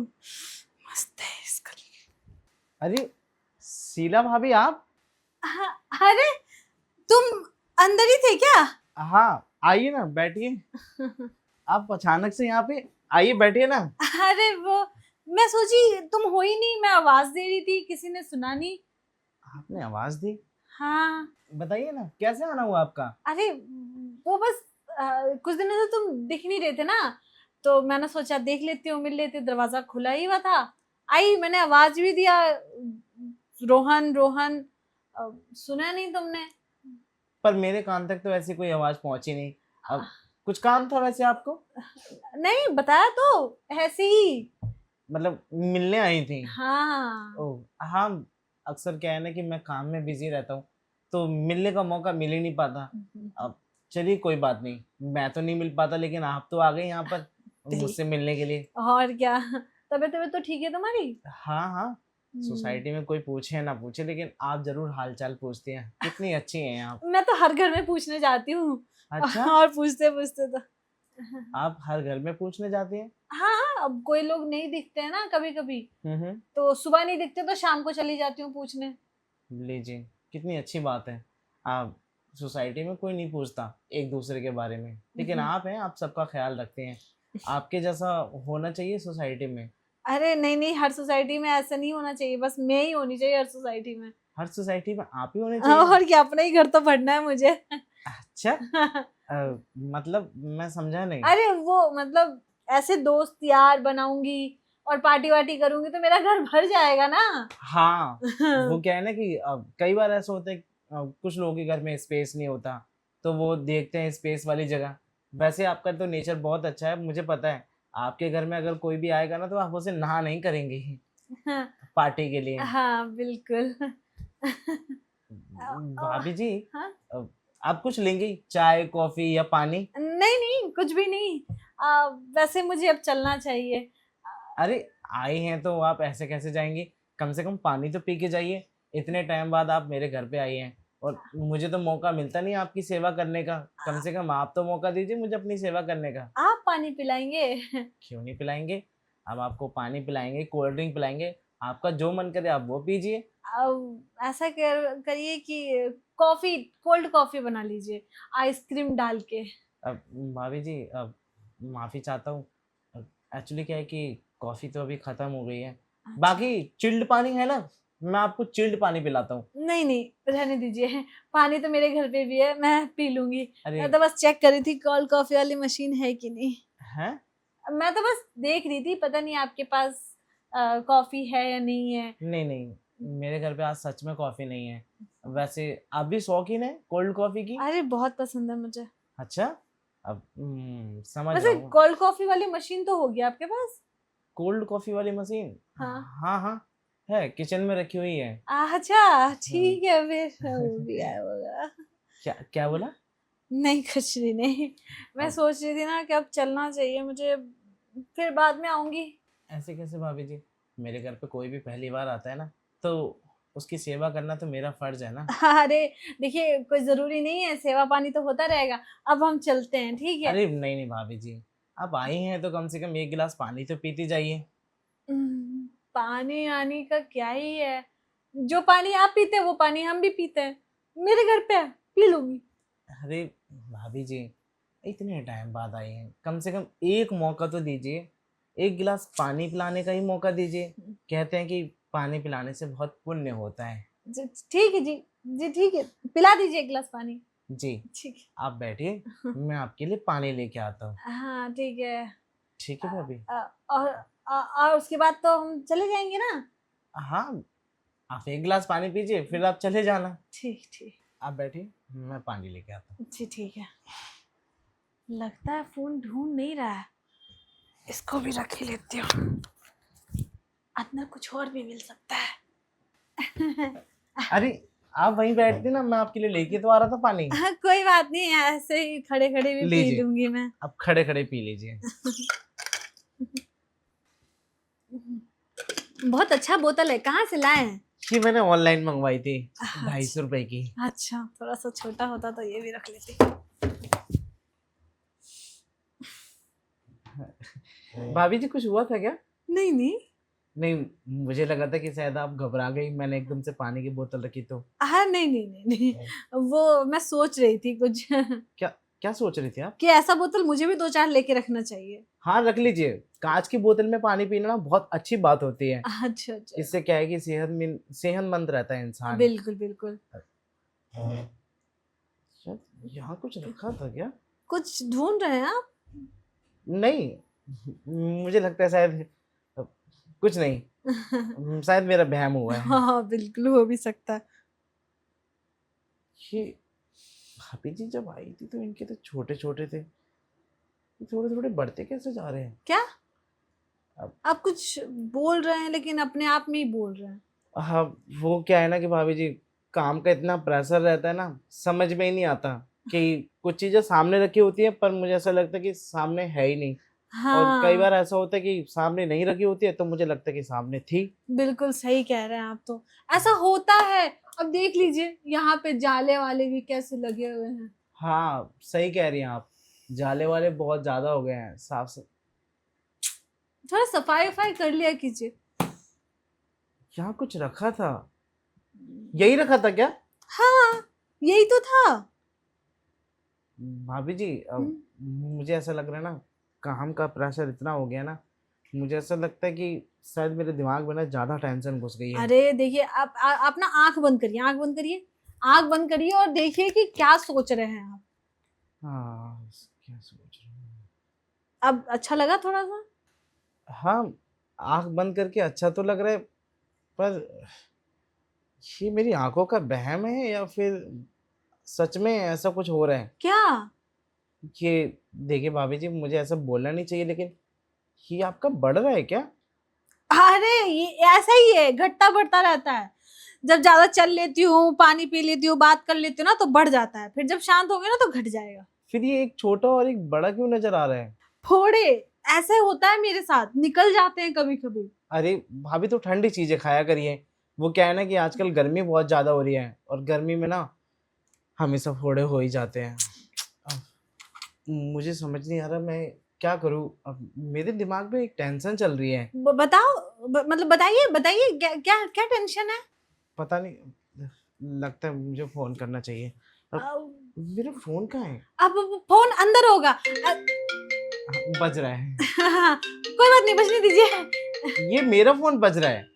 Phone मस्त है इसका। अरे शीला भाभी आप? हाँ, अरे तुम अंदर ही थे क्या? हाँ आइए ना बैठिए। आप अचानक से यहाँ पे आइए बैठिए ना। अरे वो मैं सोची तुम हो ही नहीं, मैं आवाज दे रही थी, किसी ने सुना नहीं। आपने आवाज दी? हाँ बताइए ना कैसे आना हुआ आपका? अरे वो बस कुछ दिनों से तुम दिख नहीं रहे थे ना, तो मैंने सोचा देख लेती हूँ, मिल लेती हूँ, दरवाजा खुला ही हुआ था। आई, मैंने आवाज भी दिया, रोहन रोहन, सुना नहीं तुमने। पर मेरे कान तक तो ऐसी कोई आवाज पहुंची नहीं। अब कुछ काम था वैसे आपको? नहीं बताया तो, ऐसे ही। मतलब मिलने आई थी? हाँ ओह हाँ। अक्सर क्या है ना कि मैं काम में बिजी रहता हूँ, तो मिलने का मौका मिल ही नहीं पाता। अब चलिए कोई बात नहीं, मैं तो नहीं मिल पाता, लेकिन आप तो आ गए यहाँ पर मुझसे मिलने के लिए। और क्या, तबीयत तबीयत तो ठीक है तुम्हारी? हाँ हाँ। सोसाइटी में कोई पूछे ना पूछे, लेकिन आप जरूर हालचाल पूछती हैं। कितनी अच्छी हैं आप। मैं तो हर घर में पूछने जाती हूँ। अच्छा, और पूछते पूछते तो आप हर घर में पूछने जाती हैं? हाँ, अब कोई लोग नहीं दिखते हैं ना कभी कभी, हम्म। तो सुबह नहीं दिखते तो शाम को चली जाती हूँ पूछने। लीजिए, कितनी अच्छी बात है। आप सोसाइटी में कोई नहीं पूछता एक दूसरे के बारे में, लेकिन आप हैं, आप सबका ख्याल रखते हैं। आपके जैसा होना चाहिए सोसाइटी में। अरे नहीं नहीं, हर सोसाइटी में ऐसा नहीं होना चाहिए, बस मैं ही होनी चाहिए हर सोसाइटी में। हर सोसाइटी में आप ही होने चाहिए? और क्या, अपना ही घर तो भरना है मुझे। अच्छा। मतलब मैं समझा नहीं। अरे वो मतलब ऐसे दोस्त यार बनाऊंगी और पार्टी वार्टी करूंगी तो मेरा घर भर जाएगा ना। हाँ, वो क्या है ना कि कई बार ऐसा होता है कुछ लोगों के घर में स्पेस नहीं होता, तो वो देखते हैं स्पेस वाली जगह। वैसे आपका तो नेचर बहुत अच्छा है, मुझे पता है। आपके घर में अगर कोई भी आएगा ना, तो आप उसे नहा नहीं करेंगे पार्टी के लिए। हाँ बिल्कुल। भाभी जी, हाँ? अ, आप कुछ लेंगी, चाय कॉफी या पानी? नहीं नहीं, कुछ भी नहीं। वैसे मुझे अब चलना चाहिए। अरे आए हैं तो आप ऐसे कैसे जाएंगी? कम से कम पानी तो पी के जाइए। इतने टाइम बाद आप मेरे घर पे आई हैं, और मुझे तो मौका मिलता नहीं आपकी सेवा करने का। कम से कम आप तो मौका दीजिए मुझे अपनी सेवा करने का। आप पानी पिलाएंगे? क्यों नहीं पिलाएंगे? अब आपको पानी पिलाएंगे, कोल्ड ड्रिंक पिलाएंगे, आपका जो मन करे आप वो पीजिए। ऐसा करिए कि कॉफी, कोल्ड कॉफी बना लीजिए आइसक्रीम डाल के। अब भाभी जी, अब माफ़ी चाहता हूँ। एक्चुअली क्या है कि कॉफ़ी तो अभी ख़त्म हो गई है। बाकी चिल्ड पानी है ना, मैं आपको चिल्ड पानी पिलाता हूँ। नहीं नहीं, रहने दीजिए, पानी तो मेरे घर पे भी है, मैं पी लूंगी। अरे मैं तो बस चेक कर रही थी कोल्ड कॉफी वाली मशीन है कि नहीं। हैं? मैं तो बस देख रही थी, पता नहीं आपके पास कॉफी है या नहीं है। नहीं नहीं, मेरे घर पे आज सच में कॉफ़ी नहीं है। वैसे आप भी शौकीन है कोल्ड कॉफ़ी की? अरे बहुत पसंद है मुझे। अच्छा। अब समझ रहा वैसे हूँ। कोल्ड कॉफी वाली मशीन तो होगी आपके पास? कोल्ड कॉफ़ी वाली मशीन? हाँ। हाँ हाँ, है, किचन में रखी हुई है। अच्छा ठीक है, फिर वो भी आया होगा। क्या क्या बोला? नहीं कुछ भी नहीं, मैं अब सोच रही थी ना कि अब चलना चाहिए मुझे, फिर बाद में आऊंगी। ऐसे कैसे भाभी जी? मेरे घर पे कोई भी पहली बार आता है ना, तो उसकी सेवा करना तो मेरा फर्ज है ना। अरे देखिए, कोई जरूरी नहीं है, सेवा पानी तो होता रहेगा। अब हम चलते हैं, ठीक है? अरे नहीं नहीं भाभी जी, आप आई हैं तो कम से कम एक गिलास पानी तो पीती जाइए। पानी आने का क्या ही है, जो पानी आप पीते हैं वो पानी हम भी पीते हैं, मेरे घर पे है, पी लूंगी। अरे भाभी जी, इतने टाइम बाद आई हैं, कम से कम एक मौका तो दीजिए। एक गिलास पानी पिलाने का ही मौका दीजिए। कहते हैं कि पानी पिलाने से बहुत पुण्य होता है। ठीक है जी, जी ठीक है, पिला दीजिए एक गिलास पानी। जी, ठीक आप बैठिए, मैं आपके लिए पानी लेके आता हूँ। है, हाँ ठीक है। ठीक है भाभी? और और उसके बाद तो हम चले जाएंगे ना? हाँ, आप एक गिलास पानी पीजिए, फिर आप चले जाना। ठीक ठीक। आप बैठिए, मैं पानी लेके आता हूँ। जी ठीक है। लगता है फोन ढूंढ नहीं रहा है, इसको भी रख ही लेती हूँ, अंदर कुछ और भी मिल सकता है। अरे आप वहीं बैठते ना, मैं आपके लिए लेके तो आ रहा था पानी। कोई बात नहीं, ऐसे ही खड़े खड़े भी पी लीजिए, लूंगी मैं। आप खड़े खड़े पी लीजिए। बहुत अच्छा बोतल है, कहाँ से लाए हैं? ये मैंने ऑनलाइन मंगवाई थी, अच्छा 250 रुपए की। अच्छा, थोड़ा सा छोटा होता तो ये भी रख लेती। भाभी जी कुछ हुआ था क्या? नहीं नहीं। नहीं, मुझे लगा था कि शायद आप घबरा गई, मैंने एकदम से पानी की बोतल रखी तो। हाँ नहीं नहीं नहीं नहीं, वो मैं सोच रही थी कुछ क्या क्या सोच रही थी आप? कि ऐसा बोतल मुझे भी 2-4 लेके रखना चाहिए। हाँ, रख लीजिए। कांच की बोतल में पानी पीना ना बहुत अच्छी बात होती है। अच्छा अच्छा। इससे क्या है कि सेहतमंद रहता है इंसान। बिल्कुल बिल्कुल। शायद यहाँ कुछ रखा था क्या? कुछ ढूंढ रहे हैं आप? नहीं, मुझे लगता है शायद कुछ नहीं, शायद मेरा वहम हुआ है। हाँ बिल्कुल हो भी सकता है। ये भाभी जी जब आई थी तो इनके तो छोटे छोटे थे, थोड़े थोड़े बढ़ते कैसे जा रहे हैं? क्या अब आप कुछ बोल रहे हैं लेकिन अपने आप में ही बोल रहे हैं? हाँ, वो क्या है ना कि भाभी जी काम का इतना प्रेशर रहता है ना, समझ में ही नहीं आता कि कुछ चीजें सामने रखी होती है पर मुझे ऐसा लगता है कि सामने है ही नहीं। और कई हाँ बार ऐसा होता है कि सामने नहीं रखी होती है तो मुझे लगता है कि सामने थी। बिल्कुल सही कह रहे हैं आप, तो ऐसा होता है। अब देख लीजिए यहाँ पे जाले वाले भी कैसे लगे हुए हैं। हाँ, सही कह रही हैं आप, जाले वाले बहुत ज्यादा हो गए हैं। थोड़ा सफाई वफाई कर लिया कीजिए। यहाँ कुछ रखा था, यही रखा था क्या? हाँ यही तो था। भाभी जी अब मुझे ऐसा लग रहा है ना, काम का प्रेशर इतना हो गया ना, मुझे ऐसा लगता है कि शायद मेरे दिमाग में ना ज्यादा टेंशन घुस गई है। अरे देखिए आप ना आंख बंद करिए, आंख बंद करिए, आंख बंद करिए और देखिए कि क्या सोच रहे हैं आप। हाँ, क्या सोच रहे हैं? अब अच्छा लगा थोड़ा सा? हाँ, आंख बंद करके अच्छा तो लग रहा है, पर ये मेरी आंखों का वहम है या फिर सच में ऐसा कुछ हो रहा है? क्या? ये देखिए भाभी जी, मुझे ऐसा बोलना नहीं चाहिए लेकिन ये आपका बढ़ रहा है क्या? अरे ये ऐसा ही है, घटता बढ़ता रहता है। जब ज्यादा चल लेती हूँ, पानी पी लेती हूँ, बात कर लेती हूँ ना तो बढ़ जाता है, फिर जब शांत हो गया ना तो घट जाएगा। फिर ये एक छोटा और एक बड़ा क्यों नजर आ रहा है? थोड़े ऐसे होता है मेरे साथ, निकल जाते हैं कभी कभी। अरे भाभी, तो ठंडी चीजें खाया करिए। वो क्या है ना कि आजकल गर्मी बहुत ज्यादा हो रही है और गर्मी में ना हमेशा फोड़े हो ही जाते हैं। अब मुझे समझ नहीं आ रहा मैं क्या करूं। अब मेरे दिमाग में एक टेंशन चल रही है। बताओ, मतलब बताइए बताइए क्या क्या क्या टेंशन है? पता नहीं, लगता है मुझे फोन करना चाहिए। अब मेरा फोन कहाँ है? अब फोन अंदर होगा। बज रहा है। कोई बात नहीं, बजने दीजिए। ये मेरा फोन बज रहा है।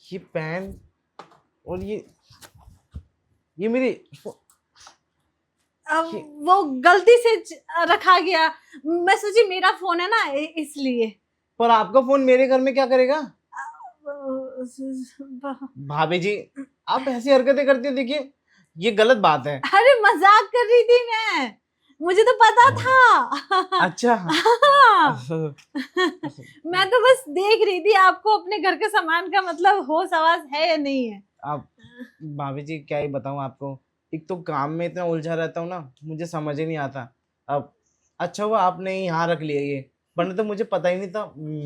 ये पेन और ये मेरी अब ये, वो गलती से रखा गया, मैं सोची मेरा फोन है ना इसलिए। पर आपका फोन मेरे घर में क्या करेगा? भाभी जी, आप ऐसी हरकतें करती है, देखिए ये गलत बात है। अरे मजाक कर रही थी मैं, मुझे तो पता था। अच्छा। हाँ। मैं तो बस देख रही थी आपको अपने घर के सामान का मतलब होश आवाज है या नहीं है। आप भाभी जी क्या ही बताऊं आपको, एक तो काम में इतना उलझा रहता हूँ ना, मुझे समझ ही नहीं आता। अब अच्छा हुआ आपने यहाँ रख लिया ये, वरना तो मुझे पता ही नहीं था,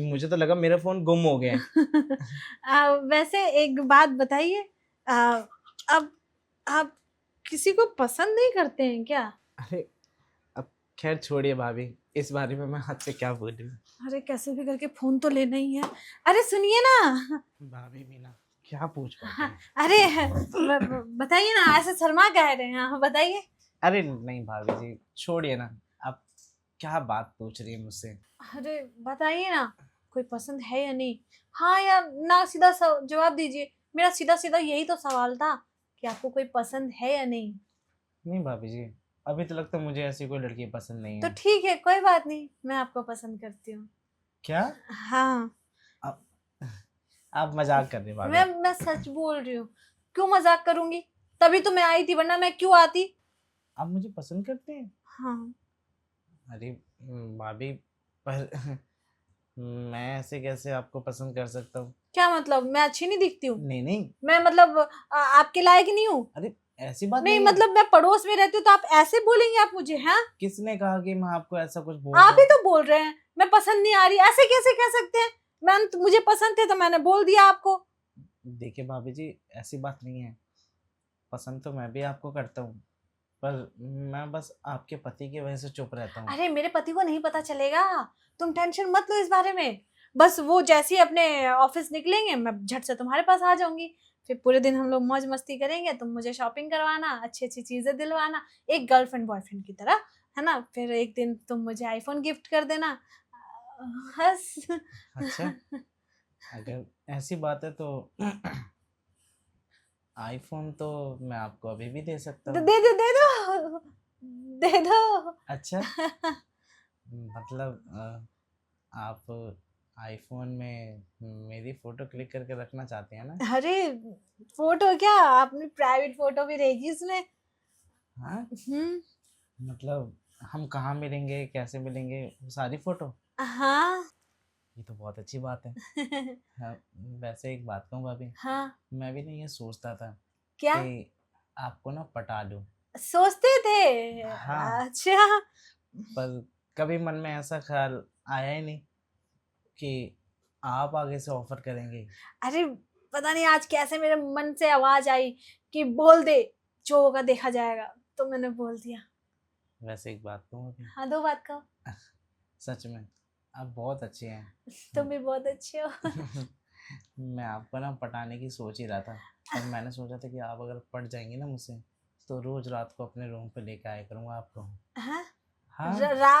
मुझे तो लगा मेरा फोन गुम हो गया है। वैसे एक बात बताइए, अब आप किसी को पसंद नहीं करते हैं क्या? अरे अब खैर छोड़िए भाभी, इस बारे में मैं आपसे क्या बोलूं। अरे कैसे भी करके फोन तो लेना ही है। अरे सुनिए ना। भाभी मीना, क्या पूछ पाते हाँ, हैं? अरे बताइए ना, ऐसे शर्मा कह रहे हैं, हाँ बताइए। अरे नहीं भाभी जी, छोड़िए ना, आप क्या बात पूछ रही है मुझसे? अरे बताइए ना, कोई पसंद है या नहीं? हाँ या ना सीधा जवाब दीजिए, मेरा सीधा सीधा यही तो सवाल था कि आपको कोई पसंद है या नहीं। नहीं भाभी जी, अभी तो लगता है मुझे ऐसी कोई लड़की पसंद नहीं तो है। ठीक है, कोई बात नहीं, मैं आपको पसंद करती हूँ। क्या? हाँ आप आप मजाक कर रहे हैं भाभी? मैं सच बोल रही हूँ। क्यों मजाक करूंगी, तभी तो मैं आई थी, वरना मैं क्यों आती। आप मुझे पसंद करते हैं? हाँ अरे भाभी, पर मैं ऐसे कैसे आपको पसंद कर सकता हूँ? क्या मतलब, मैं अच्छी नहीं दिखती हूँ? नहीं नहीं, मैं मतलब आपके लायक नहीं हूँ? अरे ऐसी बात नहीं नहीं है। मतलब मैं पड़ोस में रहती हूँ तो आप ऐसे बोलेंगे आप मुझे? हैं, किसने कहा कि मैं आपको ऐसा कुछ बोल आप रहा ही तो बोल रहे हैं मैं पसंद नहीं आ रही, ऐसे कैसे कह सकते हैं? मैं मुझे पसंद थे तो मैंने बोल दिया आपको। हूँ? देखिए भाभी जी, ऐसी बात नहीं है, पसंद तो मैं भी आपको करता हूँ, पर मैं बस आपके पति की वजह से चुप रहता हूँ। अरे मेरे पति को नहीं पता चलेगा, तुम टेंशन मत लो इस बारे में। बस वो जैसे ही अपने ऑफिस निकलेंगे मैं झट से तुम्हारे पास आ जाऊंगी। फिर पूरे दिन हम लोग मौज मस्ती करेंगे, तुम मुझे शॉपिंग करवाना, अच्छी अच्छी चीजें दिलवाना, एक गर्लफ्रेंड बॉयफ्रेंड की तरह, है ना। फिर एक दिन तुम मुझे आईफोन गिफ्ट कर देना, बस। अच्छा, अगर ऐसी बात है तो आईफ़ोन तो मैं आपको अभी भी दे सकता हूँ। दे दो दे दो दे दो। अच्छा, मतलब आप आईफ़ोन में मेरी फ़ोटो क्लिक करके रखना चाहते हैं ना? अरे फोटो क्या, अपनी प्राइवेट फोटो भी रहेगी उसमें। हाँ, हम्म। मतलब हम कहाँ मिलेंगे, कैसे मिलेंगे, वो सारी फ़ोटो? हाँ। ये तो बहुत अच्छी बात है। हाँ, वैसे एक बात कहूँ भाभी, हाँ। मैं भी ना ये सोचता था क्या कि आपको ना पटा लूँ। सोचते थे? हाँ, अच्छा। पर कभी मन में ऐसा ख़्याल आया ही नहीं कि आप आगे से ऑफ़र करेंगे। अरे पता नहीं आज कैसे मेरे मन से आवाज आई कि बोल दे, जो होगा देखा जाएगा, तो मैंने बोल दिया। वैसे एक बात कहूँ अभी, हाँ, दो बात कहो। सच में आप बहुत अच्छे हैं। तुम भी बहुत अच्छे हो। मैं आपको ना पटाने की सोच ही रहा था, पर मैंने सोचा था कि आप अगर पट जाएंगी ना मुझसे, तो रोज़ रात को अपने रूम पे लेके आया करूँगा आपको। हाँ? हाँ,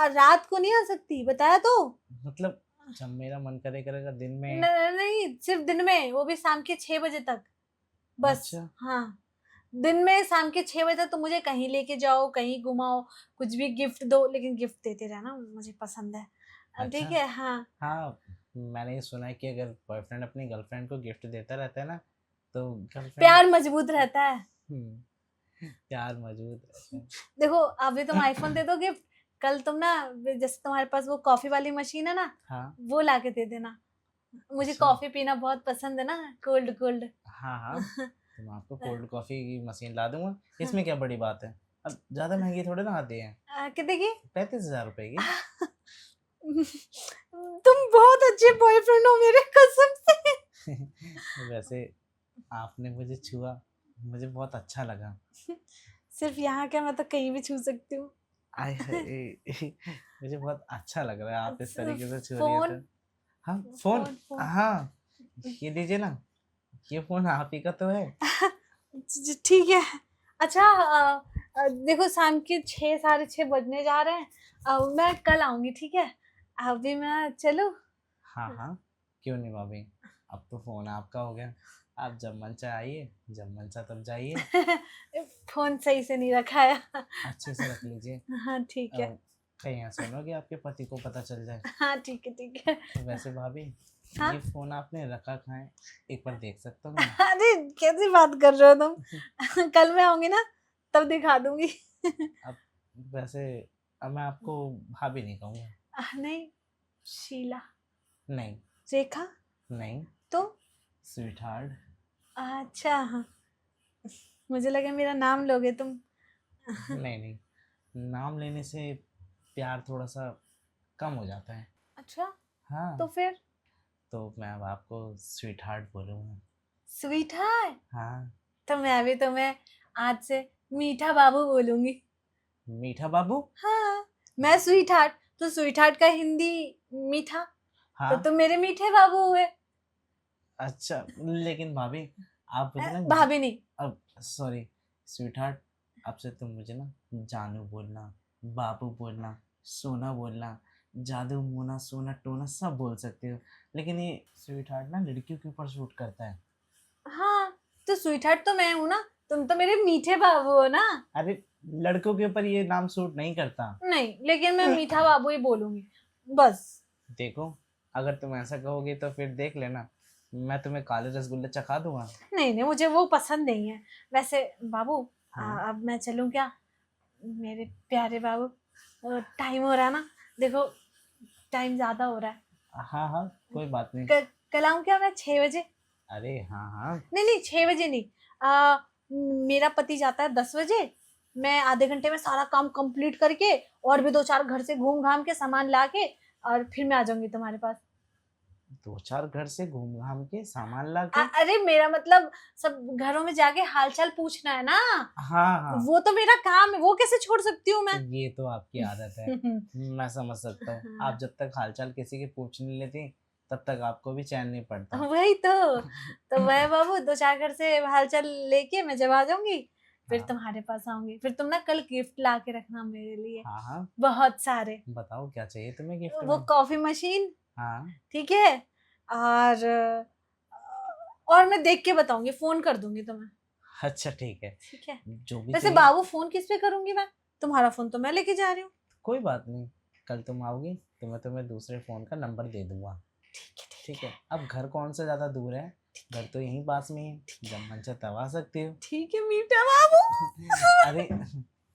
रात को नहीं आ सकती, बताया तो। मतलब जब मेरा मन करे करेगा दिन में। नहीं, सिर्फ दिन में, वो भी शाम के 6 बजे तक, बस। अच्छा, हाँ, दिन में शाम के 6 बजे तक तो मुझे कहीं लेके जाओ, कहीं घुमाओ, कुछ भी गिफ्ट दो, लेकिन गिफ्ट देते रहना, मुझे पसंद है। अच्छा। ठीक है। हाँ। हाँ, मैंने ये सुना है कि अगर बॉयफ्रेंड अपनी गर्लफ्रेंड को गिफ्ट देता रहता है ना, तो गर्लफ्रेंड प्यार मजबूत रहता है। प्यार मौजूद रहता है। देखो अभी तुम आईफोन दे दो गिफ्ट, कल तुम ना, जैसे तुम्हारे पास वो कॉफी वाली मशीन है ना, हाँ, वो ला के दे देना। मुझे अच्छा। कॉफी पीना बहुत पसंद है ना, कोल्ड कोल्ड। हाँ, हाँ, तो मैं आपको कोल्ड कॉफ़ी की मशीन ला दूँगा, इसमें क्या बड़ी बात है? अब ज़्यादा महँगी थोड़ी ना आती है, कितने की? 35,000 रुपए की। तुम बहुत अच्छे बॉयफ्रेंड हो मेरे, कसम से। वैसे आपने मुझे छुआ, मुझे बहुत अच्छा लगा। सिर्फ यहाँ क्या, मैं तो कहीं भी छू सकती हूँ। आय हाय! मुझे बहुत अच्छा लग रहा है आप इस अच्छा, तरीके से छू रही हैं फोन तो। हाँ, फ़ोन, फोन फोन। हाँ, ये लीजिए ना, ये फ़ोन आप ही का तो है। ठीक है। अच्छा, देखो शाम के 6 साढ़े 6 बजने जा रहे हैं, मैं कल आऊंगी, ठीक है। अभी मैं चलूँ? हाँ, हाँ, क्यों नहीं भाभी, अब तो फ़ोन आपका हो गया। आप जब मन चाहे आइए, जब मन चाहे तब जाइए। फोन सही से नहीं रखा है। अच्छे से रख लीजिए। हाँ ठीक है। कहीं ऐसा ना हो कि आपके पति को पता चल जाए। हाँ ठीक है ठीक है। वैसे भाभी, हाँ। ये फ़ोन आपने रखा कहाँ है? एक बार देख सकता हूँ मैं? अरे कैसी बात कर रहे हो तुम? कल मैं आऊंगी ना, तब दिखा दूंगी। अब वैसे अब मैं आपको भाभी नहीं कहूँगा। नहीं, शीला। नहीं, रेखा। नहीं, तो स्वीटहार्ट। अच्छा, हाँ, मुझे लगा मेरा नाम लोगे तुम। नहीं, नहीं, नाम लेने से प्यार थोड़ा-सा कम हो जाता है। अच्छा, तो हाँ, फिर तो मैं अब आपको स्वीटहार्ट बोलूँगा। Sweet heart? हाँ, तो मैं भी तुम्हें आज से मीठा बाबू बोलूंगी। मीठा बाबू? हाँ, मैं स्वीट हार्ट, तो स्वीट हार्ट का हिंदी मीठा, तो हाँ, तुम मेरे मीठे बाबू हुए। अच्छा, लेकिन भाभी आप मुझे ना भाभी नहीं। अब सॉरी स्वीटहार्ट, अब से तुम मुझे ना जानू बोलना, बाबू बोलना, सोना बोलना, जादू मोना सोना टोना सब बोल सकते हो, लेकिन ये स्वीटहार्ट ना लड़कियों के ऊपर शूट करता है। हाँ, तो स्वीट हार्ट तो मैं हूँ ना, तुम तो मेरे मीठे बाबू हो ना। अरे, लड़कों के ऊपर ये नाम सूट नहीं करता। नहीं, लेकिन मैं मीठा बाबू ही बोलूंगी, बस। देखो, अगर तुम ऐसा कहोगे तो फिर देख लेना, मैं तुम्हें काले रसगुल्ले चखा दूंगा। नहीं नहीं, मुझे वो पसंद नहीं है। वैसे बाबू, हाँ, अब मैं चलूँ क्या? मेरे प्यारे बाबू, टाइम हो रहा है ना, देखो टाइम ज्यादा हो रहा है। हाँ, हाँ, कोई बात नहीं। कल आऊँ क्या मैं 6 बजे? अरे हाँ, हाँ, नहीं नहीं, 6 बजे नहीं, मेरा पति जाता है 10 बजे। मैं आधे घंटे में सारा काम कंप्लीट करके, और भी दो चार घर से घूम घाम के सामान ला के, और फिर मैं आ जाऊंगी तुम्हारे पास। 2-4 घर से घूम घाम के सामान ला के। अरे मेरा मतलब सब घरों में जाके हालचाल पूछना है ना, हाँ हाँ, वो तो मेरा काम है, वो कैसे छोड़ सकती हूँ मैं। ये तो आपकी आदत है, मैं समझ सकता हूँ। आप जब तक हालचाल किसी के पूछ नहीं लेती तब तक आपको भी चैन नहीं पड़ता। वही तो वह बाबू 2-4 घर से हालचाल लेके मैं जब आ जाऊंगी फिर हाँ तुम्हारे पास आऊंगी, फिर तुम ना कल गिफ्ट ला के रखना मेरे लिए, हाँ हाँ, बहुत सारे। बताओ क्या चाहिए तुम्हें गिफ्ट वो में। कॉफी मशीन, हाँ ठीक है, और मैं देख के बताऊंगी, फोन कर दूंगी तुम्हें, अच्छा ठीक है, ठीक है। जो भी वैसे चाहिए। बाबू फोन किस पे करूंगी मैं, तुम्हारा फोन तो मैं लेके जा रही हूँ। कोई बात नहीं, कल तुम आओगी तो मैं तुम्हें दूसरे फ़ोन का नंबर दे दूंगा। ठीक है, अब घर कौन सा ज़्यादा दूर है, घर तो यहीं पास में ही है, जब मन चाहे तब आ सकती हो। ठीक है मीठा बाबू। अरे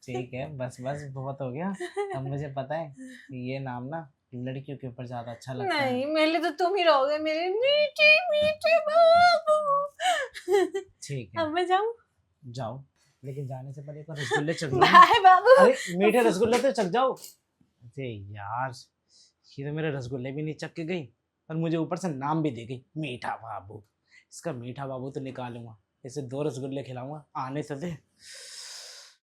ठीक है, बस बस बहुत हो गया। अब मुझे पता है कि ये नाम ना लड़कियों के ऊपर ज़्यादा अच्छा लगता है। नहीं, मेरे लिए तो तुम ही रहोगे, मेरे मीठे मीठे बाबू। ठीक है, अब मैं जाऊं? जाओ, लेकिन जाने से पहले एक बार रसगुल्ले चख लो। बाय बाबू। अरे मीठे रसगुल्ले तो चख जाओ। अरे यार, ये तो मेरे रसगुल्ले भी नहीं चख के गई और मुझे ऊपर से नाम भी दे गई मीठा बाबू। इसका मीठा बाबू तो निकालूंगा, इसे 2 रसगुल्ले खिलाऊंगा, आने तो दे।